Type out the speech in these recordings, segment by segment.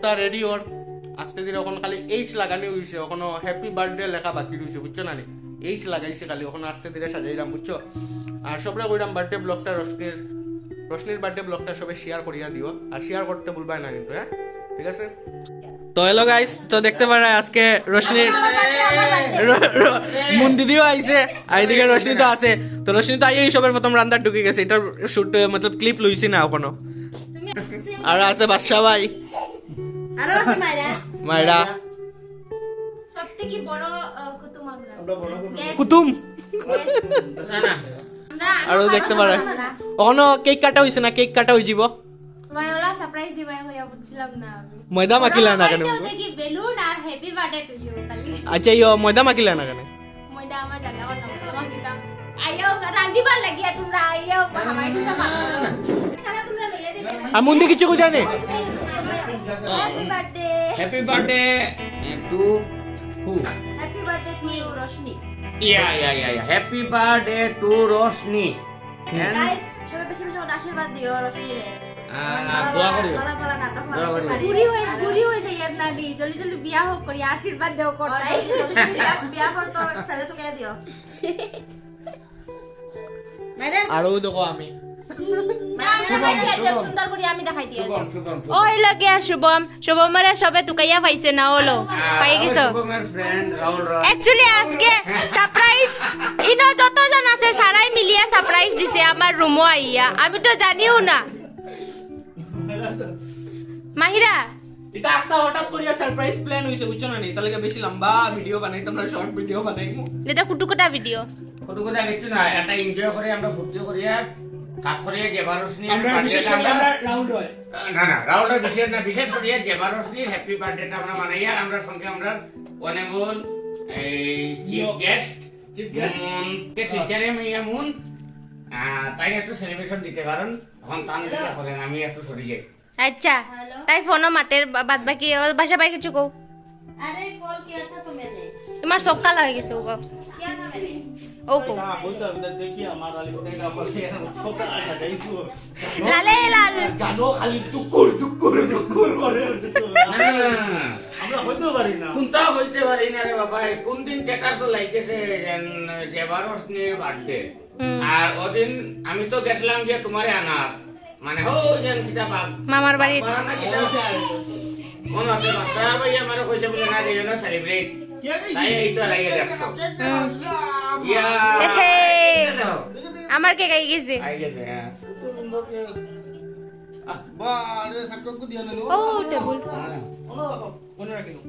ব্লগটা রেডি ওর আজকে দিন ওখানে খালি এইচ লাগানি হয়েছে ওখানে হ্যাপি বার্থডে লেখা বাকি রয়েছে বুঝছো না নি এইচ লাগাইছে খালি ওখানে আজকে দিনে সাজাইলাম বুঝছো আর সবরা কইরাম বার্থডে ব্লগটা রোশনির বার্থডে ব্লগটা সবাই শেয়ার করিয়া দিও আর শেয়ার করতে ভুলবাই না কিন্তু হ্যাঁ ঠিক আছে তো হ্যালো গাইস তো দেখতে পারা আজকে রোশনির মুন দিদিও আইছে এইদিকে রোশনি তো আছে তো রোশনি তো আইই সবার প্রথম রান্দার ঢুকে গেছে এটার শুট মতলব ক্লিপ লইছি না এখনো আর আছে বাদশা ভাই আর আছে মাইরা সবথেকে বড় কুতুম আমরা কুতুম না আর দেখতে পারা ওখানে কেক কাটা হইছে না কেক কাটা হই যাব ভাইওলা সারপ্রাইজ দিবাই হইয়া বুঝছিলাম না আমি ময়দা মাখিলা না কেন দেখি বেলুন আর হ্যাপি বার্থডে টু ইউ খালি আচ্ছা ইয়ো ময়দা মাখিলা না কেন ময়দা আমার জায়গা আমার নাম তোমার কিতাম আইও রান্দিবার লাগিয়া তোমরা আইও হামাই দিছা পারো সারা তোমরা লইয়া দিবে আর মুন্দি কিছু কই জানে happy birthday Happy birthday to who? Happy birthday two Roshni Yeah. Happy birthday to Roshni. And guys সবাই বেশি বেশি আশীর্বাদ দিও রোশনি রে দোয়া করিও। ভালো ভালো নাটক দোয়া করিও। বুড়ি হয়ে যাই না দি জলদি জলদি বিয়া হোক করি আশীর্বাদ দেও করতাই বিয়া পর তো ছেলে তো কে দিও ম্যাডাম আর ওই দেখো আমি সুন্দর করে আমি দেখাই দিই Shubham. ওই লাগে শুভমরে সবে তুকাইয়া পাইছে না হলো পাই গেছো Shubham's friend Rahul Roy. Actually আজকে সারপ্রাইজ ইনো যতজন আছে সারাই মিলিয়া সারপ্রাইজ দিছে আমার রুমও আইয়া আমি তো জানিও না মাহিরা এটা একটা হঠাৎ করিয়া সারপ্রাইজ প্ল্যান হইছে বুঝছো না নি তাহলে বেশি লম্বা ভিডিও বানাইতাম না শর্ট ভিডিও বানাইমু যেটা কুটুকুটা ভিডিও কত কথা কিছু না এটা এনজয় করে আমরা ফুর্তি করি আর কাজ করি জেবারোশনি আমরা বিশেষ করে আমরা রাউন্ড হয় না রাউন্ডের বিশেষ করে জেবারোশনির হ্যাপি বার্থডেটা আমরা মানাই আর আমরা সঙ্গে আমরা অনেমল চিফ গেস্ট মুন কে সিচারে মাইয়া মুন তাই একটু সেলিব্রেশন দিতে কারণ এখন তান দিতে করেন আমি একটু সরে যাই আচ্ছা তাই ফোনও মাতের বাদ বাকি ভাষা পাই কিছু কও अरे कॉल किया था तो मैंने তোমার সকাল হয়ে গেছে ও किया था मैंने ও কো না বলতো দেখি আমার আলি কোথায় বলে ছোটা আটা গাইছো লালে লাল জানো খালি টুকুর করে আমরা হইতে পারি না কোনটা হইতে পারি না রে বাবা কোন দিন স্ট্যাটাস তো লাইতেছে জেবারোশনির বার্থডে আর ওদিন আমি তো গেছিলাম যে তোমারে আনার মানে হো যেন কিটা বাপ মামার বাড়ি মনে হচ্ছে বাচ্চা ভাই আমার কইছে বলে না দিও না সেলিব্রেট তাই এই তো লাগে দেখো ইয়া আমার কে গাই গেছে আই গেছে বারে সাককু দিও না ও টেবল মনে রাখিও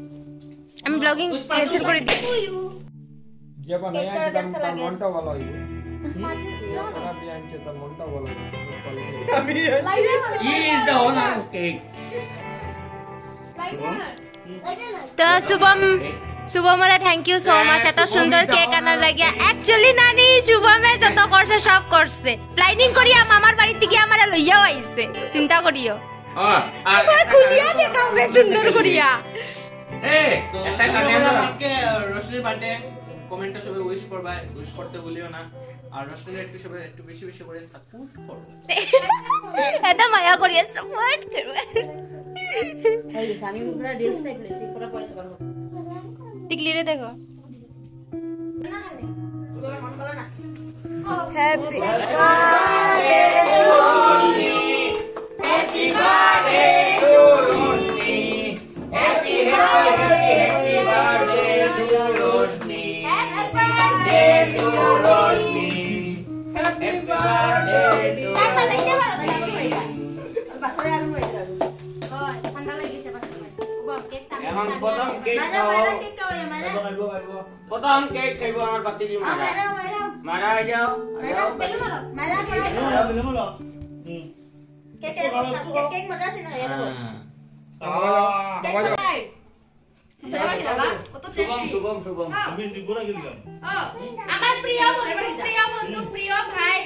আমি ব্লগিং ক্যান্সেল করে দিই যে বানায় তার মনটা ভালো হইব সারা দিয়ে আনছে তার মনটা ভালো হইব আমি ইজ দ্য ওনার কেক তো শুভমরা থ্যাংক ইউ সো মাচ এত সুন্দর কেক আনার লাগিয়া অ্যাকচুয়ালি নানি শুভমে যত করছে সব করছে প্ল্যানিং করিয়া মামার বাড়ি থেকে আমারে লইয়াও আইছে চিন্তা করিও আর খুলিয়া দেখাবে সুন্দর করিয়া তো একটা আজকে রোশনির বার্থডে কমেন্টে সবাই উইশ করবা উইশ করতে ভুলিও না আর রোশনির একটু বেশি করে সাপোর্ট করো এত মায়া করিয়া সাপোর্ট করবে এই আমি পুরো রিলস টাইপ করেছি পুরো পয়সা পাবো টিকলি রে দেখো মন ভালো না happy Happy birthday to Roshni. Happy birthday to Roshni. Happy birthday to Roshni. Happy birthday to Roshni. বাসরে আর পয়সা ঠান্ডা লাগিছে এখন প্রথম কেক মারা খাও মারা কেক খাও মারা প্রথম কেক খাইব আমার বাতি দি মারা মারা মারা যাও যাও মারা কেক কেক মজা আছে না এই দেখো কেক মজা ফ্লেভার কি বাবা কত টেস্টি শুভম আমার প্রিয় বন্ধু প্রিয় ভাই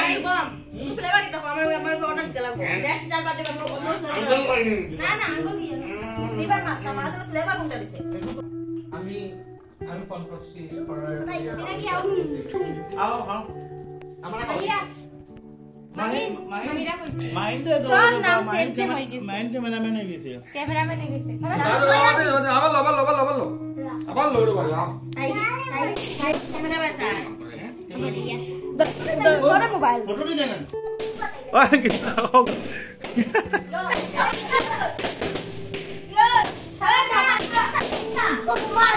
শুভম তুমি ফ্লেভার কি দেখো আমার অর্ডার দিতে লাগবে নেক্সট টাইম বার্থডে করব আঙ্গুল করিনি না আঙ্গুল দিয়ে এবার না আমার তো ফ্লেভার কোনটা দিছে আমি ফোন করছি বিনা কি আও আও আমার মাহিরা মামিরা কইছে মাইন্ডে সব নাম সেম সেম হয়ে গেছে মাইন্ড ক্যামেরাম্যান হয়ে গেছে ক্যামেরাম্যানে গেছে আবার লোড় বাবা ক্যামেরা বাজা ধরে মোবাইল ফটোটি দেখেন Good.